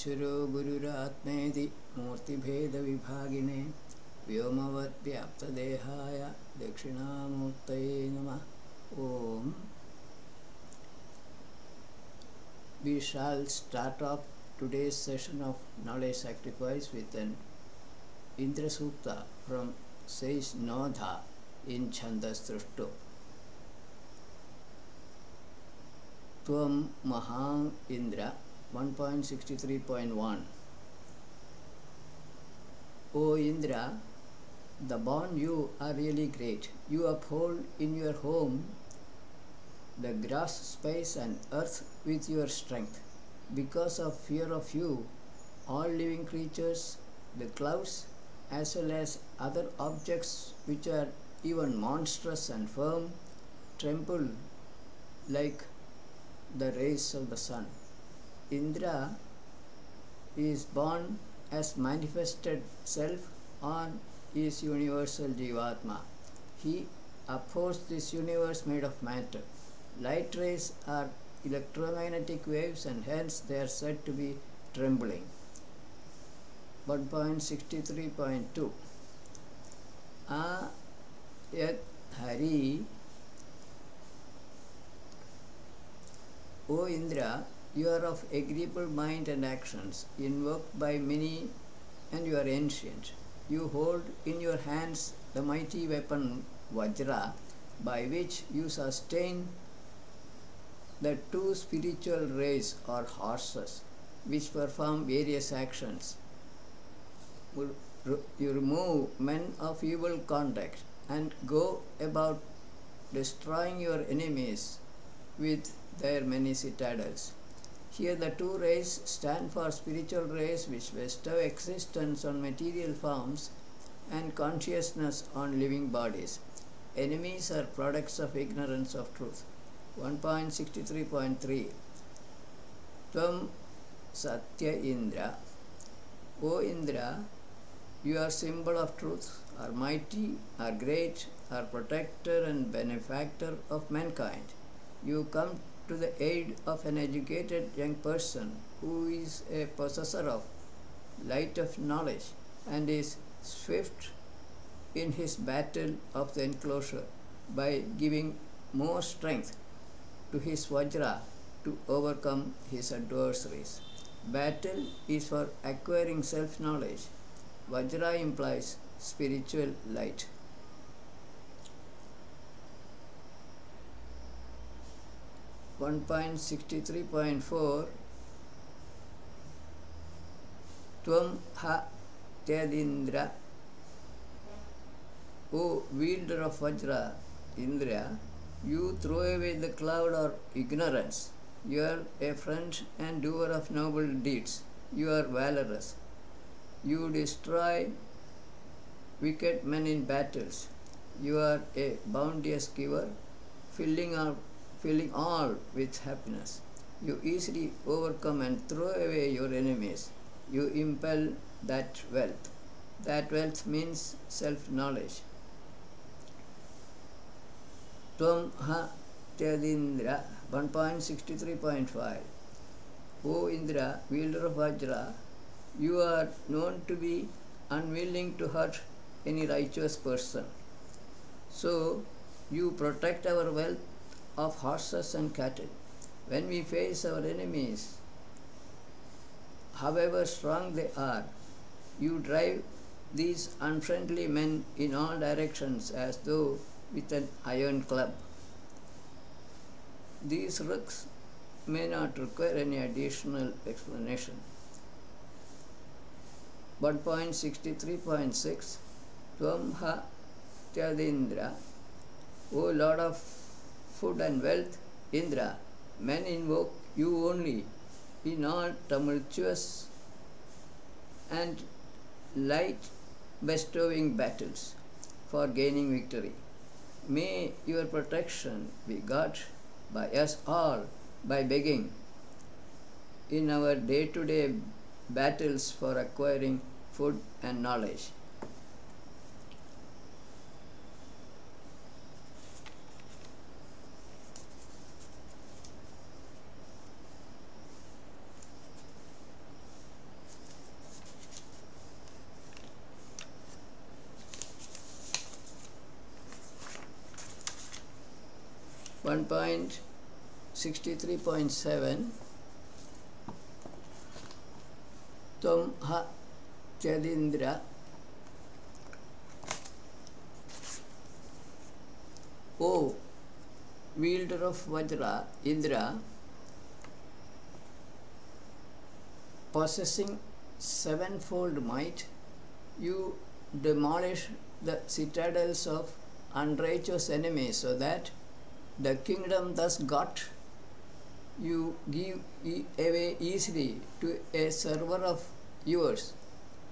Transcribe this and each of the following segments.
ईश्वरो गुरुरात्मेति मूर्तिभेदविभागिने व्योमवद्व्याप्तदेहाय दक्षिणामूर्तये नमः. Om. We shall start off today's session of knowledge sacrifice with an Indra Sukta from Sage Nodha in Chandas Trushto. Tvam Mahang Indra 1.63.1. O Indra, the born you are really great. You uphold in your home the grass, space and earth with your strength. Because of fear of you, all living creatures, the clouds, as well as other objects which are even monstrous and firm, tremble like the rays of the sun. Indra is born as manifested self on his universal Jivatma. He upholds this universe made of matter. Light rays are electromagnetic waves and hence they are said to be trembling. 1.63.2. Ayat Hari. O Indra, you are of agreeable mind and actions, invoked by many, and you are ancient. You hold in your hands the mighty weapon Vajra, by which you sustain the two spiritual rays or horses, which perform various actions. You remove men of evil conduct and go about destroying your enemies with their many citadels. Here the two rays stand for spiritual rays which bestow existence on material forms and consciousness on living bodies. Enemies are products of ignorance of truth. 1.63.3. Tvam Satya Indra. O Indra, you are symbol of truth, are mighty, are great, are protector and benefactor of mankind. You come to the aid of an educated young person who is a possessor of light of knowledge and is swift in his battle of the enclosure by giving more strength to his Vajra to overcome his adversaries. Battle is for acquiring self-knowledge. Vajra implies spiritual light. .63.4. Tvam ha Tyadindra. O wielder of Vajra, Indra, you throw away the cloud or ignorance. You are a friend and doer of noble deeds. You are valorous. You destroy wicked men in battles. You are a bounteous giver, filling all with happiness. You easily overcome and throw away your enemies. You impel that wealth. That wealth means self-knowledge. Tvam ha Tyadindra 1.63.5. O Indra, wielder of Vajra, you are known to be unwilling to hurt any righteous person. So, you protect our wealth of horses and cattle. When we face our enemies, however strong they are, you drive these unfriendly men in all directions as though with an iron club. These ruks may not require any additional explanation. 1.63.6. Tvam ha Tyadindra. O Lord of food and wealth, Indra, men invoke you only in all tumultuous and light bestowing battles for gaining victory. May your protection be got by us all by begging in our day-to-day battles for acquiring food and knowledge. 1.63.7 Tvam ha Tyadindra. O wielder of Vajra, Indra, possessing sevenfold might, you demolish the citadels of unrighteous enemies, so that the kingdom thus got you give away easily to a server of yours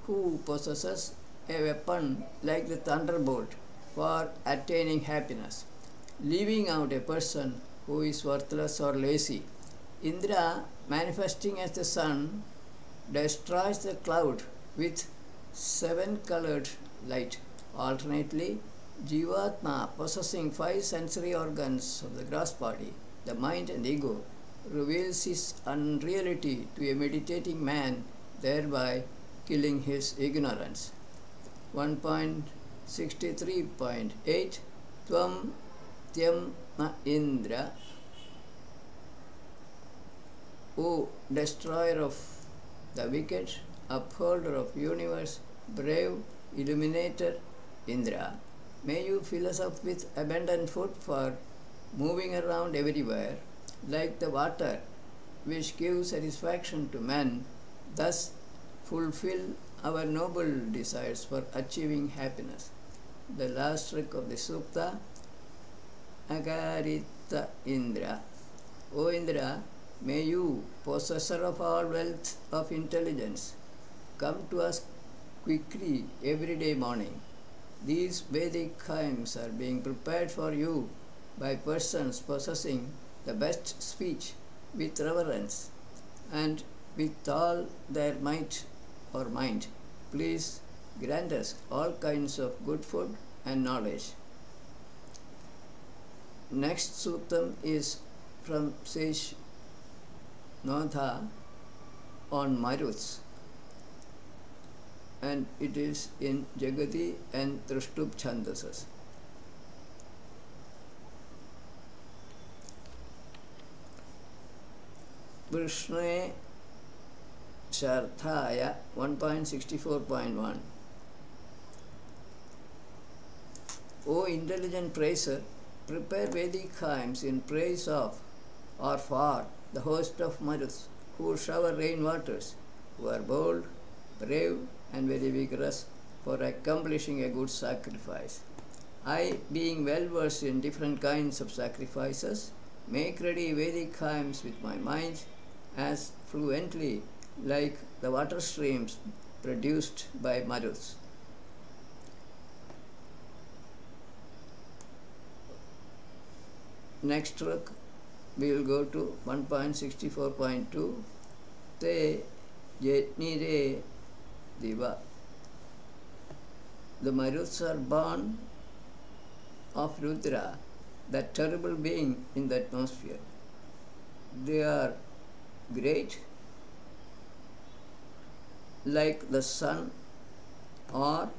who possesses a weapon like the thunderbolt for attaining happiness, leaving out a person who is worthless or lazy. Indra, manifesting as the sun, destroys the cloud with seven-colored light. Alternately, Jivatma, possessing five sensory organs of the gross body, the mind and ego, reveals his unreality to a meditating man, thereby killing his ignorance. 1.63.8 Tvam Tyamna Indra, O destroyer of the wicked, upholder of universe, brave illuminator Indra, may you fill us up with abundant food for moving around everywhere, like the water which gives satisfaction to man, thus fulfill our noble desires for achieving happiness. The last trick of the Sukta, Agarita Indra. O Indra, may you, possessor of all wealth of intelligence, come to us quickly every day morning. These Vedic hymns are being prepared for you by persons possessing the best speech with reverence and with all their might or mind. Please grant us all kinds of good food and knowledge. Next suttam is from sage Nodha on Maruts, and it is in Jagati and Trashtub Chandasas. Vrishne Sharthaya 1.64.1 O intelligent praiser, prepare Vedic hymns in praise of or for the host of Maruts, who shower rain waters, who are bold, brave, and very vigorous for accomplishing a good sacrifice. I, being well versed in different kinds of sacrifices, make ready Vedic hymns with my mind as fluently like the water streams produced by Maruts. Next look, we will go to 1.64.2 Te Jetnire Diva. The Maruts are born of Rudra, that terrible being in the atmosphere. They are great, like the sun, or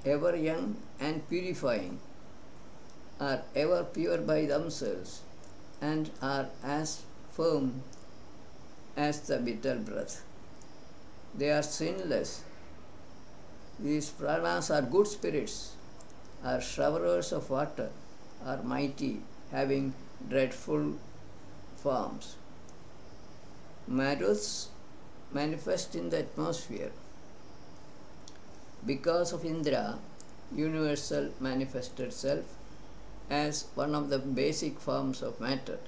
ever young and purifying, are ever pure by themselves, and are as firm as the vital breath. They are sinless. These pranas are good spirits, are showerers of water, are mighty, having dreadful forms. Maruts manifest in the atmosphere. Because of Indra, universal manifested self, as one of the basic forms of matter.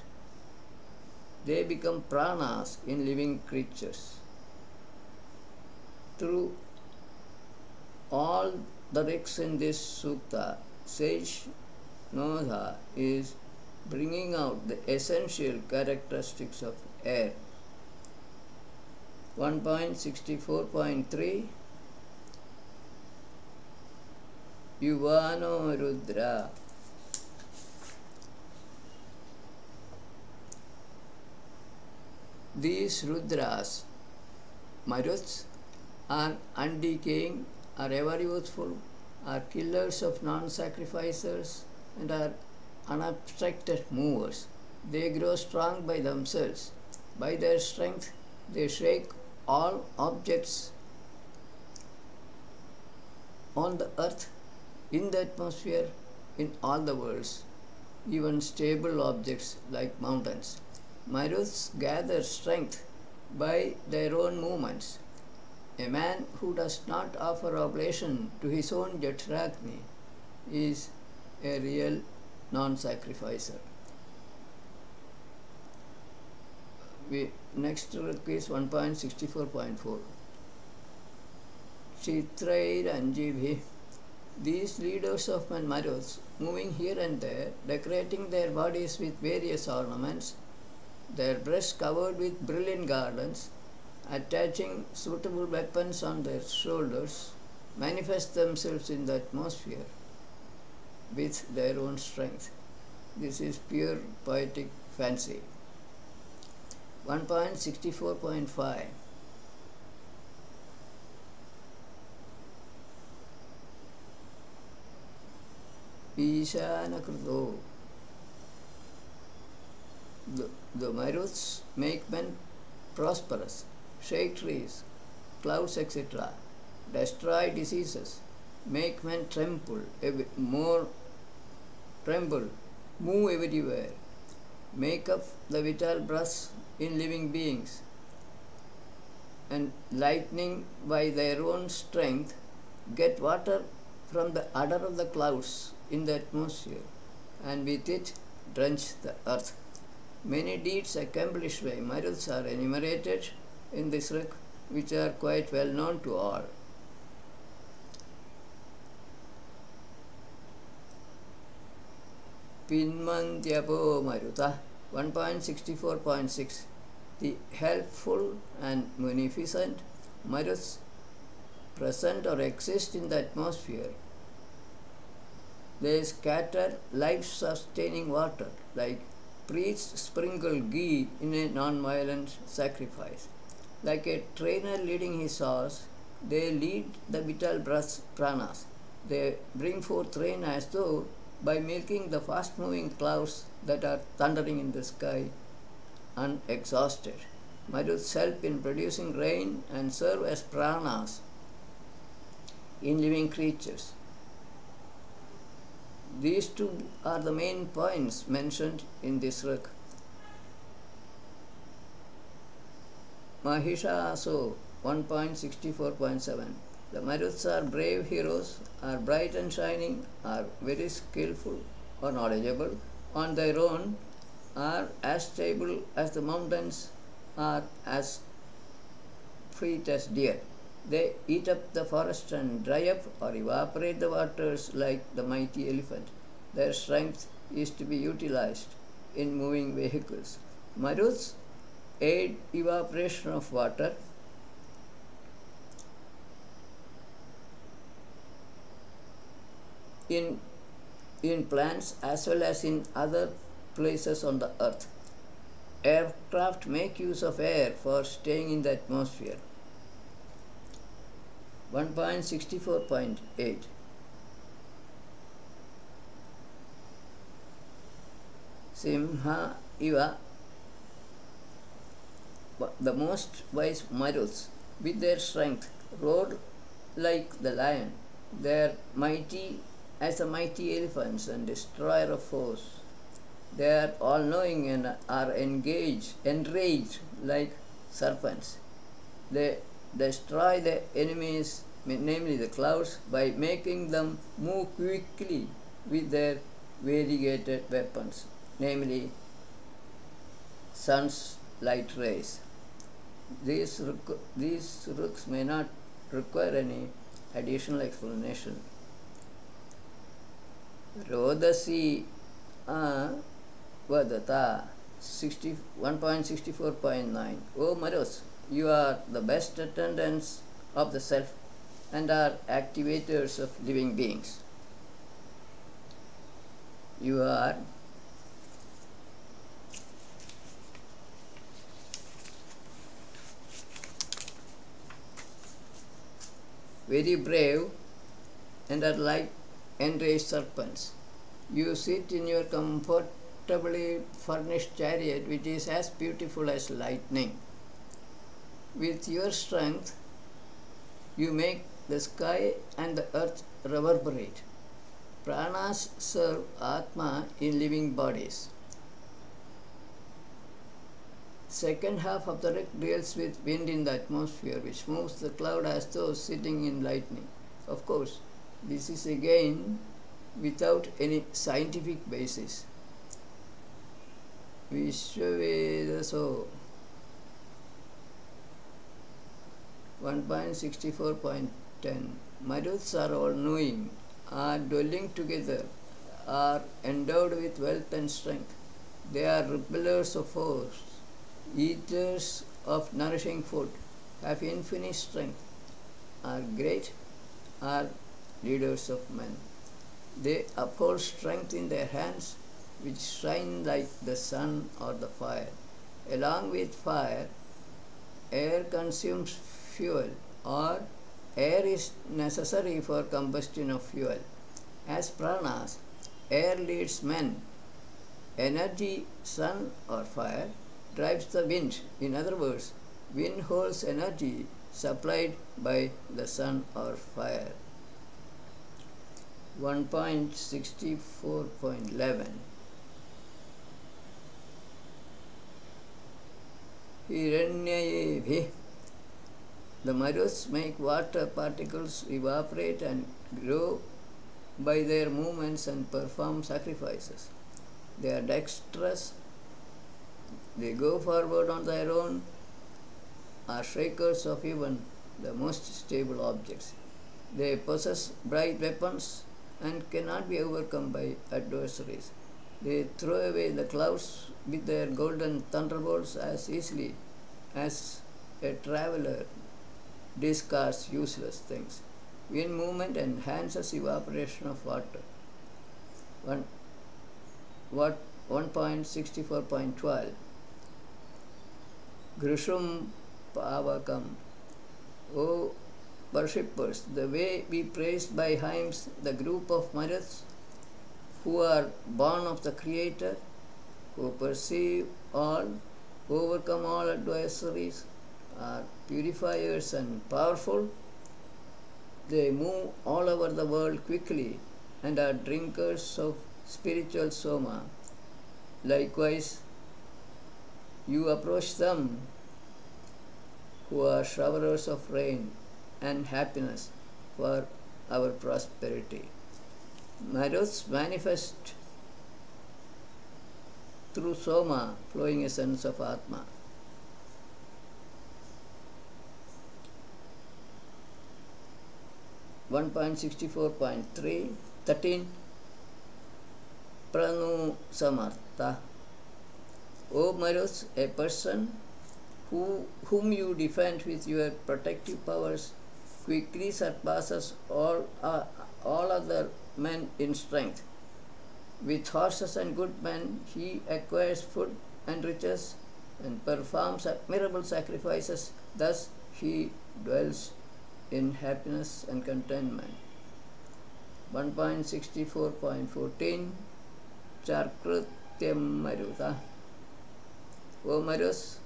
They become pranas in living creatures. Through all the riks in this sukta, sage Nodha is bringing out the essential characteristics of air. 1.64.3 Yuvano Rudra. These Rudras, Maruts, are undecaying, are ever youthful, are killers of non-sacrificers, and are unobstructed movers. They grow strong by themselves. By their strength, they shake all objects on the earth, in the atmosphere, in all the worlds, even stable objects like mountains. Maruts gather strength by their own movements. A man who does not offer oblation to his own Jatragni is a real non-sacrificer. Next is 1.64.4. Chitrair. These leaders of Maruts, moving here and there, decorating their bodies with various ornaments, their breasts covered with brilliant garlands, attaching suitable weapons on their shoulders, manifest themselves in the atmosphere with their own strength. This is pure poetic fancy. 1.64.5. Ishanakrito. The Maruts make men prosperous, shake trees, clouds, etc., destroy diseases, make men tremble, move everywhere, make up the vital breaths in living beings, and lightning by their own strength get water from the udder of the clouds in the atmosphere, and with it drench the earth. Many deeds accomplished by Maruts are enumerated in this book, which are quite well known to all. Pinmantyapo Maruta. 1.64.6. The helpful and munificent Maruts present or exist in the atmosphere. They scatter life-sustaining water, like priests sprinkle ghee in a non-violent sacrifice. Like a trainer leading his horse, they lead the vital breaths, pranas. They bring forth rain as though by milking the fast-moving clouds that are thundering in the sky, unexhausted. Maruts help in producing rain and serve as pranas in living creatures. These two are the main points mentioned in this book. Mahishaso. 1.64.7. The Maruts are brave heroes, are bright and shining, are very skillful or knowledgeable on their own, are as stable as the mountains, are as fleet as deer. They eat up the forest and dry up or evaporate the waters like the mighty elephant. Their strength is to be utilized in moving vehicles. Maruts aid evaporation of water, in plants as well as in other places on the earth. Aircraft make use of air for staying in the atmosphere. 1.64.8. Simha Iva. The most wise Maruts, with their strength, roar like the lion. They are mighty as the mighty elephants and destroyer of foes. They are all-knowing and are enraged like serpents. They destroy the enemies, namely the clouds, by making them move quickly with their variegated weapons, namely sun's light rays. These rooks may not require any additional explanation. Rodasi Vadata. 1.64.9. O Maruts, you are the best attendants of the self and are activators of living beings. You are very brave and are like enraged serpents. You sit in your comfortably furnished chariot, which is as beautiful as lightning. With your strength, you make the sky and the earth reverberate. Pranas serve Atma in living bodies. Second half of the rect deals with wind in the atmosphere, which moves the cloud as though sitting in lightning. Of course, this is again without any scientific basis. Vishwavedaso 1.64.10. Maruts are all knowing, are dwelling together, are endowed with wealth and strength. They are repellers of force, eaters of nourishing food, have infinite strength, are great, are leaders of men. They uphold strength in their hands, which shine like the sun or the fire. Along with fire, air consumes fuel, or air is necessary for combustion of fuel. As pranas, air leads men. Energy, sun or fire, drives the wind. In other words, wind holds energy supplied by the sun or fire. 1.64.11. Hiranyayebhi. The Maruts make water particles evaporate and grow by their movements and perform sacrifices. They are dexterous. They go forward on their own, are shakers of even the most stable objects. They possess bright weapons and cannot be overcome by adversaries. They throw away the clouds with their golden thunderbolts as easily as a traveler discards useless things. Wind movement enhances evaporation of water. 1.64.12. Grishum Pavakam. O worshippers, the way we praised by hymns the group of Maruts who are born of the Creator, who perceive all, overcome all adversaries, are purifiers and powerful. They move all over the world quickly and are drinkers of spiritual soma. Likewise, you approach them who are showerers of rain and happiness for our prosperity. Maruts manifest through soma, flowing essence of Atma. 1.64.13. Pranu Samartha. O Maruts, a person whom you defend with your protective powers quickly surpasses all other men in strength. With horses and good men, he acquires food and riches and performs admirable sacrifices. Thus he dwells in happiness and contentment. 1.64.14. Charkrutyam Maruta. O Maruts,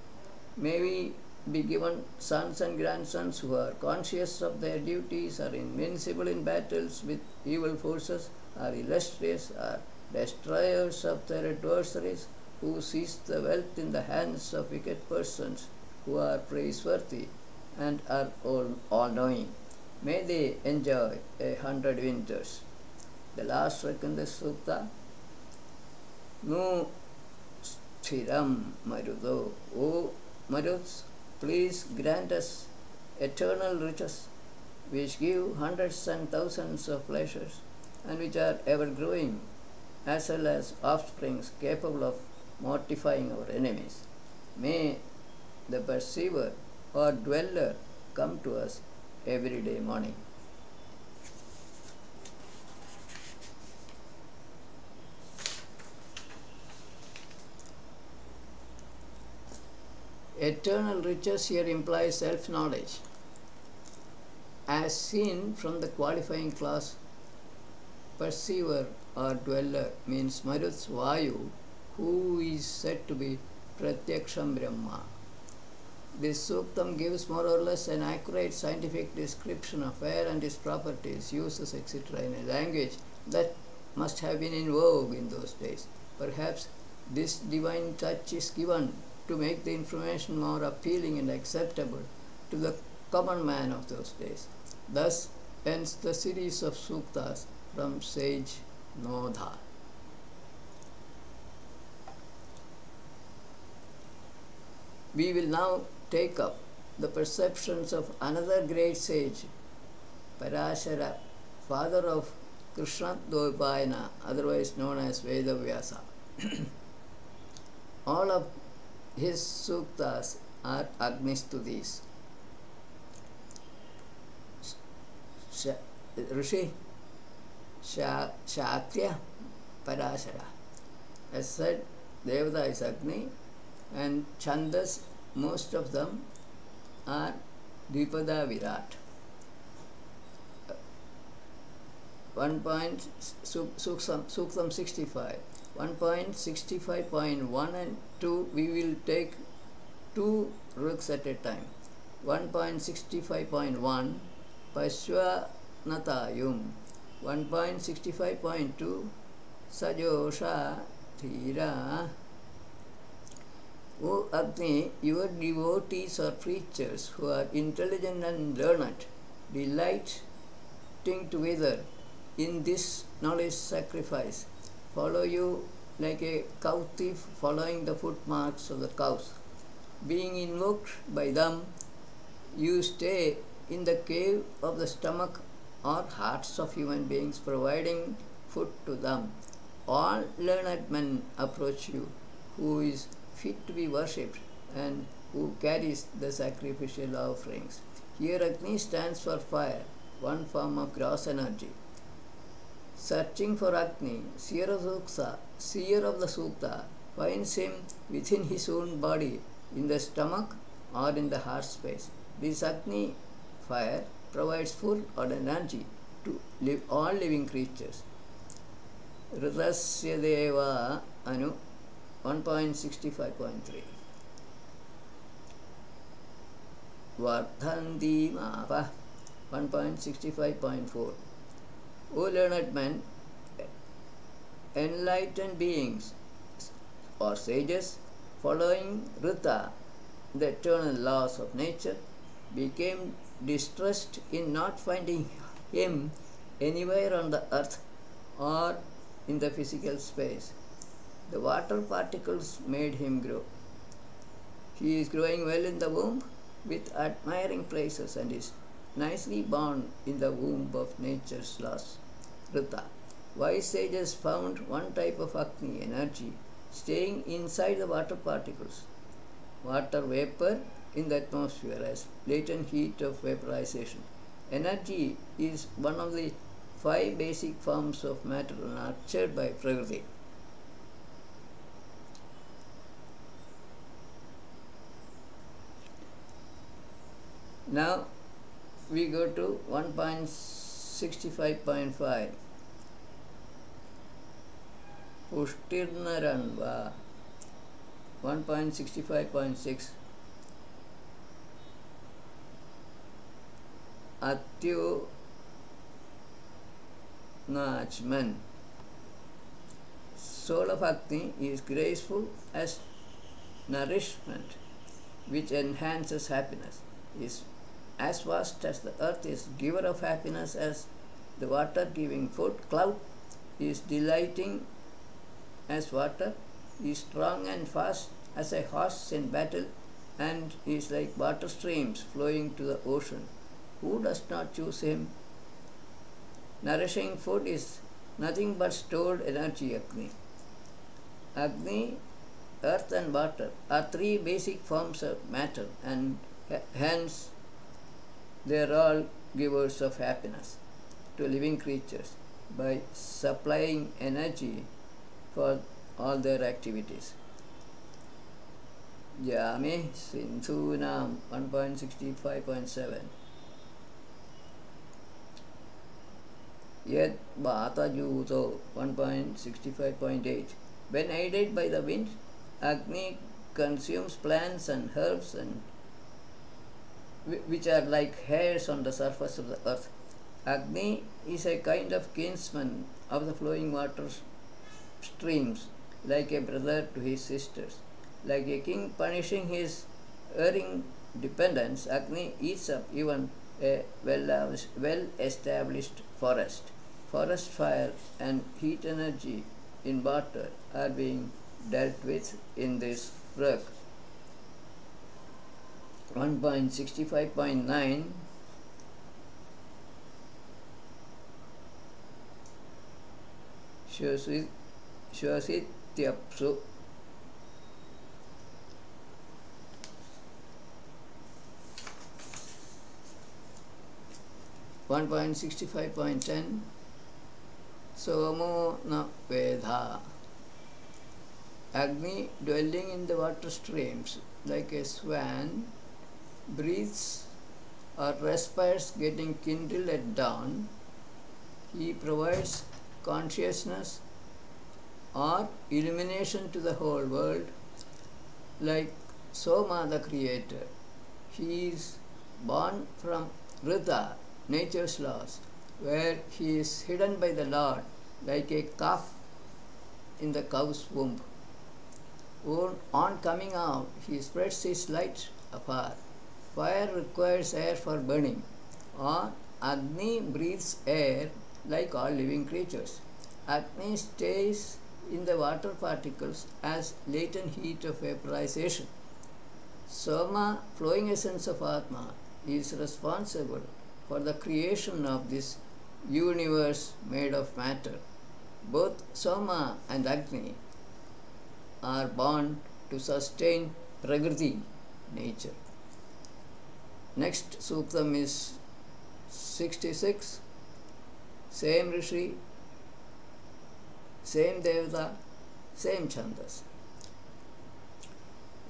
may we be given sons and grandsons who are conscious of their duties, are invincible in battles with evil forces, are illustrious, are destroyers of their adversaries, who seize the wealth in the hands of wicked persons, who are praiseworthy and are all-knowing. May they enjoy 100 winters. The last verse in the sutta. No Sthiram Maruto. O Maruts, please grant us eternal riches, which give hundreds and thousands of pleasures, and which are ever growing, as well as offsprings capable of mortifying our enemies. May the perceiver or dweller come to us every day morning. Eternal riches here implies self-knowledge, as seen from the qualifying clause perceiver or dweller means Maruts Vayu, who is said to be Pratyaksham Brahma. This Suktam gives more or less an accurate scientific description of air and its properties, uses, etc. in a language that must have been in vogue in those days. Perhaps this divine touch is given to make the information more appealing and acceptable to the common man of those days. Thus ends the series of suktas from sage Nodha. We will now take up the perceptions of another great sage, Parashara, father of Krishnadvayana, otherwise known as Vedavyasa. All of his suktas are Agnistutis. Rishi Shakya Parashara. As said, Devata is Agni, and Chandas, most of them are Dvipada Virat. Suktam 65. 1.65.1 and 2, we will take 2 ruks at a time. 1.65.1 Pashwanatayum. 1.65.2 Sajosha Thira. O Agni, your devotees or preachers who are intelligent and learned, delighting together in this knowledge sacrifice, follow you like a cow thief following the footmarks of the cows. Being invoked by them, you stay in the cave of the stomach or hearts of human beings, providing food to them. All learned men approach you, who is fit to be worshipped and who carries the sacrificial offerings. Here Agni stands for fire, one form of gross energy. Searching for Agni, seer of the Sukta finds him within his own body, in the stomach or in the heart space. This Agni fire provides food or energy to all living creatures. Ridasya Deva Anu 1.65.3. Vardhanti Mapa 1.65.4. O learned men, enlightened beings or sages, following Rita, the eternal laws of nature, became distressed in not finding him anywhere on the earth or in the physical space. The water particles made him grow. He is growing well in the womb with admiring places and is nicely born in the womb of nature's laws. Rita. Wise sages found one type of Agni energy staying inside the water particles. Water vapor in the atmosphere as latent heat of vaporization. Energy is one of the 5 basic forms of matter nurtured by Prakriti. Now we go to 1.65.5. Pushtirnaranva 1.65.6. Atyu Nachman. Soul of Agni is graceful as nourishment which enhances happiness, is as vast as the earth is giver of happiness as the water giving food. Cloud is delighting as water, is strong and fast as a horse in battle, and is like water streams flowing to the ocean. Who does not choose him? Nourishing food is nothing but stored energy, Agni. Agni, earth and water are 3 basic forms of matter, and hence they are all givers of happiness to living creatures by supplying energy for all their activities. Yame Sindhunam 1.65.7. Yet Bhata Juto 1.65.8. When aided by the wind, Agni consumes plants and herbs and which are like hairs on the surface of the earth. Agni is a kind of kinsman of the flowing water streams, like a brother to his sisters. Like a king punishing his erring dependents, Agni eats up even a well-established forest. Forest fire and heat energy in water are being dealt with in this work. 1.65.9 Shwasityapsu. 1.65.10 Somo na Vedha. Agni, dwelling in the water streams like a swan, breathes or respires getting kindled at dawn. He provides consciousness or illumination to the whole world like Soma the creator. He is born from Rita, nature's laws, where he is hidden by the Lord like a calf in the cow's womb. On coming out, he spreads his light afar. Fire requires air for burning, or Agni breathes air like all living creatures. Agni stays in the water particles as latent heat of vaporization. Soma, flowing essence of Atma, is responsible for the creation of this universe made of matter. Both Soma and Agni are born to sustain Prakriti, nature. Next Suktam is 66. Same Rishi, same Devata, same Chandas.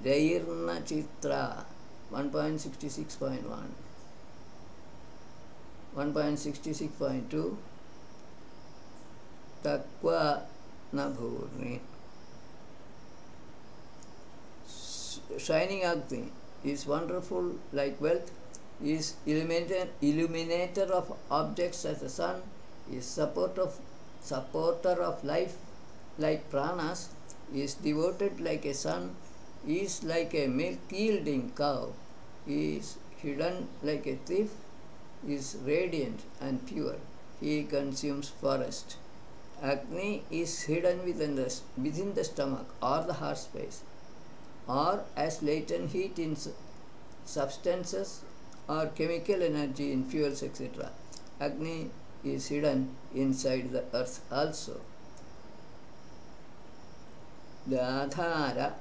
Rairna Chitra 1.66.1. 1.66.2 Takva Nabhurni. Shining Agni is wonderful like wealth, is illuminator of objects as the sun, is supporter of life like pranas, is devoted like a son, is like a milk-yielding cow, is hidden like a thief, is radiant and pure. He consumes forest. Agni is hidden within the stomach or the heart space, or as latent heat in substances or chemical energy in fuels, etc. Agni is hidden inside the earth also. The Adhara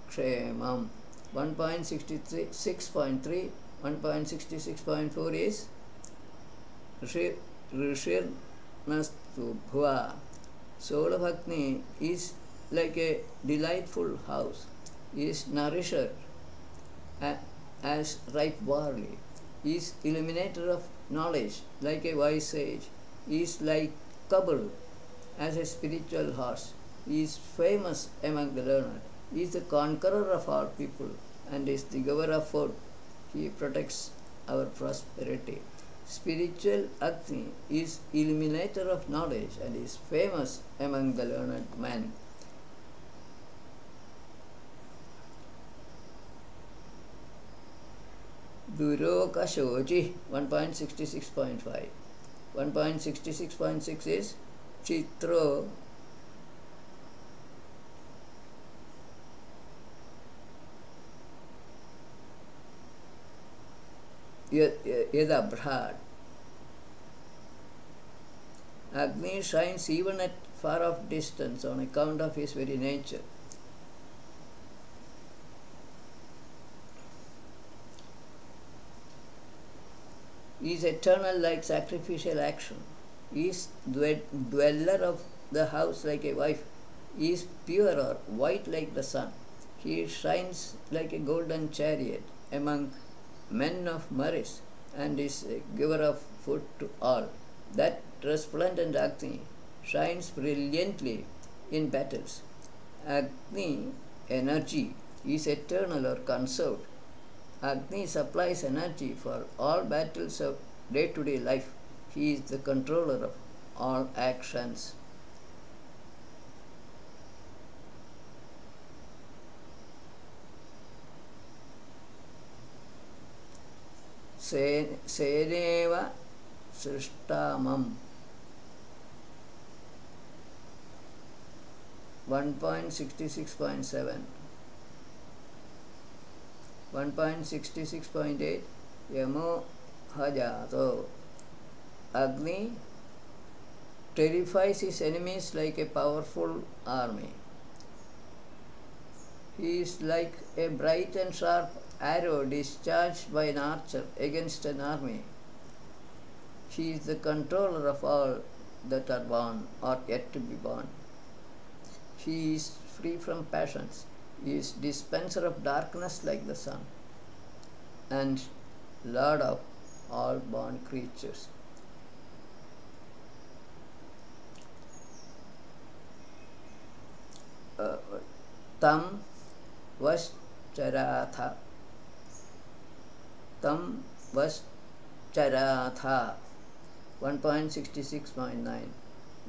Kshemam 1.66.3, 1.66.4 is Rishir Nastu Bhuva. Soul of Agni is like a delightful house, is nourisher as ripe barley, is illuminator of knowledge like a wise sage, is like Kabul as a spiritual horse, is famous among the learned, is the conqueror of all people, and is the giver of food. He protects our prosperity. Spiritual Agni is illuminator of knowledge and is famous among the learned men. Duroka Shoji 1.66.5. 1.66.6 is Chitro Yadabhrad. Agni shines even at far off distance on account of his very nature. He is eternal like sacrificial action. He is dweller of the house like a wife. He is pure or white like the sun. He shines like a golden chariot among men of Maris. and is a giver of food to all. That resplendent Agni shines brilliantly in battles. Agni energy is eternal or conserved. Agni supplies energy for all battles of day-to-day life. He is the controller of all actions. Seneva Srishtamam 1.66.7 1.66.8 Yamo Hajato Agni terrifies his enemies like a powerful army. He is like a bright and sharp arrow discharged by an archer against an army. He is the controller of all that are born or yet to be born. He is free from passions. He is dispenser of darkness like the sun and Lord of all born creatures. Tam Vascharatha Tam Vascharatha 1.66.9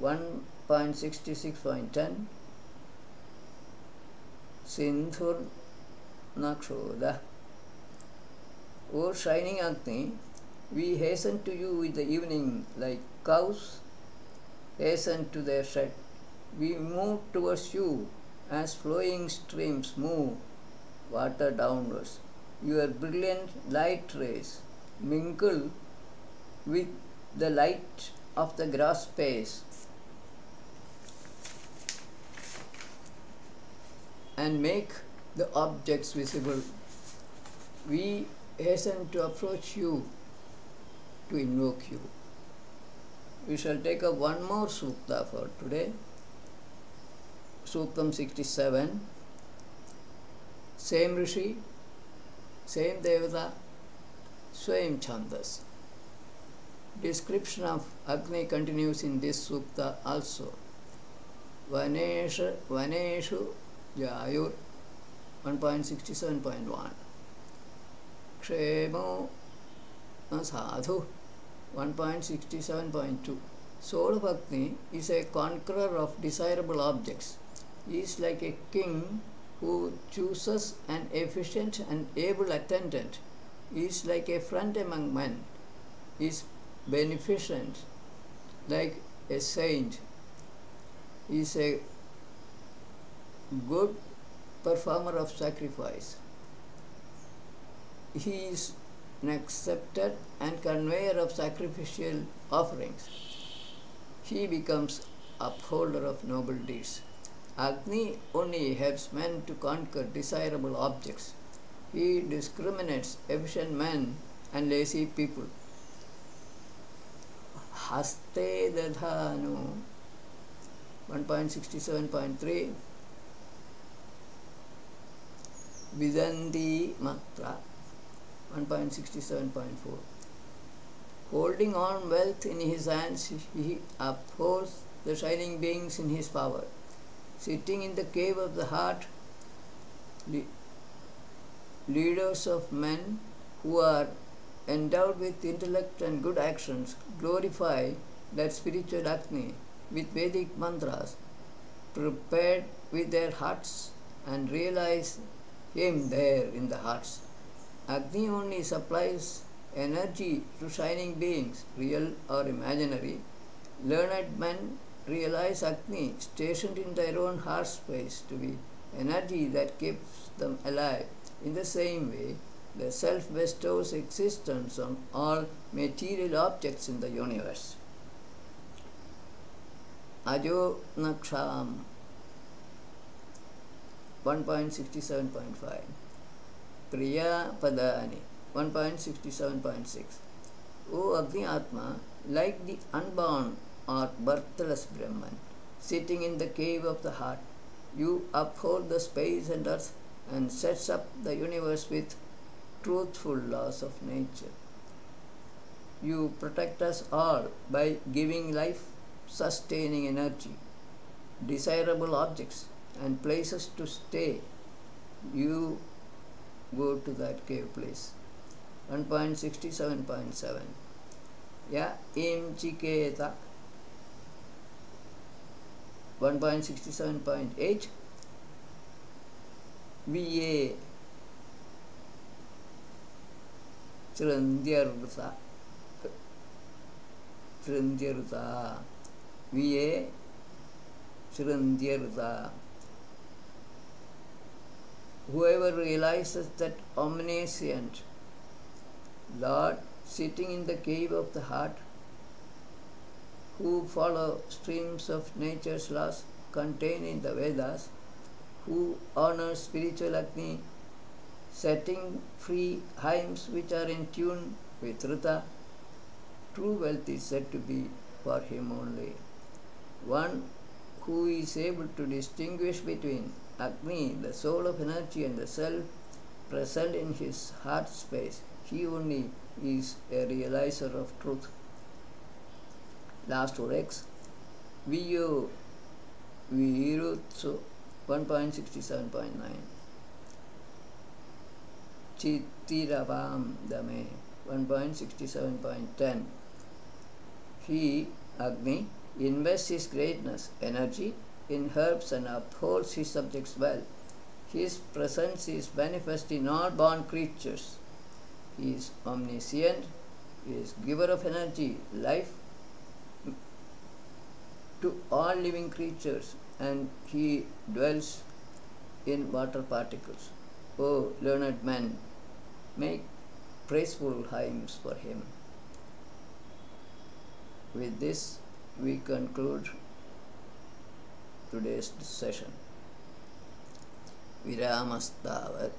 1.66.10 Sindhur Nakshoda. O shining Agni, we hasten to you with the evening like cows hasten to their shed. We move towards you as flowing streams move water downwards. Your brilliant light rays mingle with the light of the grass space and make the objects visible. We hasten to approach you, to invoke you. We shall take up one more sukta for today. Suktam 67. Same Rishi, same Devata, same Chandas. Description of Agni continues in this sukta also. Vaneshu Jayur 1.67.1 Kshemo Sadhu 1.67.2 Soul of Agni is a conqueror of desirable objects. He is like a king who chooses an efficient and able attendant. He is like a friend among men. He is beneficent, like a saint. He is a good performer of sacrifice. He is an accepted and conveyor of sacrificial offerings. He becomes upholder of noble deeds. Agni only helps men to conquer desirable objects. He discriminates efficient men and lazy people. Haste dadhanu 1.67.3 Vidanti Matra 1.67.4 Holding on wealth in his hands, he upholds the shining beings in his power. Sitting in the cave of the heart, leaders of men who are endowed with intellect and good actions glorify that spiritual Agni with Vedic mantras, prepared with their hearts, and realize him there in the hearts. Agni only supplies energy to shining beings, real or imaginary. Learned men realize Agni stationed in their own heart space to be energy that keeps them alive. In the same way, the self bestows existence on all material objects in the universe. Ajo Naksham 1.67.5 Priya Padani 1.67.6 O Agni Atma, like the unborn or birthless Brahman, sitting in the cave of the heart, you uphold the space and earth and sets up the universe with truthful laws of nature. You protect us all by giving life sustaining energy, desirable objects, and places to stay. You go to that cave place. 1.67.7 Ya im chiketa. 1.67.8 Va Chirandyartha Va Chirandyartha. Whoever realizes that omniscient Lord sitting in the cave of the heart, who follow streams of nature's laws contained in the Vedas, who honors spiritual Agni, setting free hymns which are in tune with Rita, true wealth is said to be for him only. One who is able to distinguish between Agni, the soul of energy, and the self present in his heart space, he only is a realizer of truth. Last word X. Viyo Virutsu 1.67.9 Chittiravam Dame 1.67.10 He, Agni, invests his greatness, energy, in herbs and upholds his subjects well. His presence is manifest in all born creatures. He is omniscient, he is giver of energy, life to all living creatures, and he dwells in water particles. O learned men, make praiseful hymns for him. With this, we conclude today's session. Viramastavat.